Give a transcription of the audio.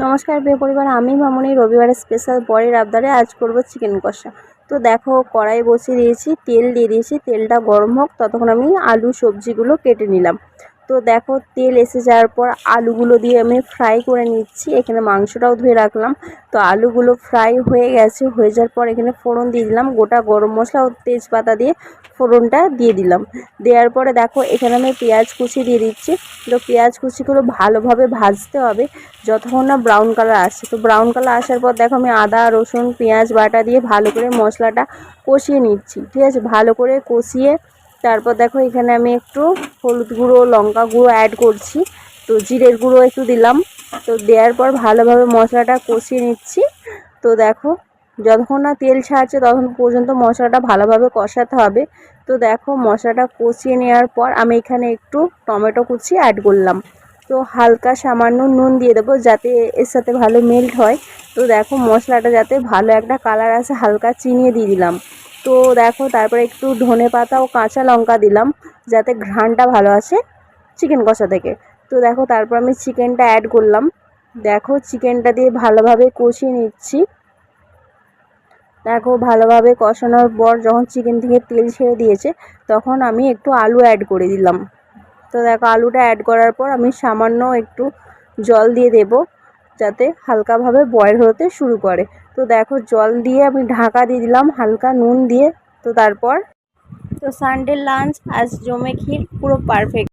নমস্কার প্রিয় পরিবার, আমি মামনি। রবিবারের স্পেশাল বরের আবদারে আজ করব চিকেন কষা। তো দেখো, কড়াই বসিয়ে দিয়েছি, তেল দিয়ে দিয়েছি। তেলটা গরম হোক, ততক্ষণ আমি আলু সবজিগুলো কেটে নিলাম। তো দেখো, তেল এসে যাওয়ার পর আলুগুলো দিয়ে আমি ফ্রাই করে নিচ্ছি। এখানে মাংসটাও ধুয়ে রাখলাম। তো আলুগুলো ফ্রাই হয়ে গেছে। হয়ে যাওয়ার পর এখানে ফোড়ন দিয়ে দিলাম, গোটা গরম মশলা ও তেজপাতা দিয়ে ফোড়নটা দিয়ে দিলাম। দেওয়ার পরে দেখো, এখানে আমি পেঁয়াজ কুচি দিয়ে দিচ্ছি। তো পেঁয়াজ কুচিগুলো ভালোভাবে ভাজতে হবে যতক্ষণ না ব্রাউন কালার আসছে। তো ব্রাউন কালার আসার পর দেখো, আমি আদা রসুন পেঁয়াজ বাটা দিয়ে ভালো করে মশলাটা কষিয়ে নিচ্ছি। ঠিক আছে, ভালো করে কষিয়ে তারপর দেখো, এখানে আমি একটু হলুদ গুঁড়ো লঙ্কা গুঁড়ো অ্যাড করছি। তো জিরের গুঁড়ো একটু দিলাম। তো দেওয়ার পর ভালোভাবে মশলাটা কষিয়ে নিচ্ছি। তো দেখো, যতক্ষণ না তেল ছাড়ছে ততক্ষণ পর্যন্ত মশলাটা ভালোভাবে কষাতে হবে। তো দেখো, মশলাটা কষিয়ে নেওয়ার পর আমি এখানে একটু টমেটো কুচি অ্যাড করলাম। তো হালকা সামান্য নুন দিয়ে দেবো যাতে এর সাথে ভালো মেল্ট হয়। তো দেখো, মশলাটা যাতে ভালো একটা কালার আসে, হালকা চিনি দিয়ে দিলাম। তো দেখো, তারপরে একটু ধনে পাতা ও কাঁচা লঙ্কা দিলাম যাতে ঘ্রাণটা ভালো আসে চিকেন কষা থেকে। তো দেখো, তারপর আমি চিকেনটা অ্যাড করলাম। দেখো, চিকেনটা দিয়ে ভালোভাবে কষিয়ে নিচ্ছি। দেখো, ভালোভাবে কষানোর পর যখন চিকেন থেকে তেল ছেড়ে দিয়েছে তখন আমি একটু আলু অ্যাড করে দিলাম। তো দেখো, আলুটা অ্যাড করার পর আমি সামান্য একটু জল দিয়ে দেব যাতে হালকাভাবে বয়েল হতে শুরু করে। তো দেখো, জল দিয়ে আমি ঢাকা দিয়ে দিলাম হালকা নুন দিয়ে। তো তারপর সানডে লাঞ্চ আজ জমে ক্ষীর পুরো পারফেক্ট।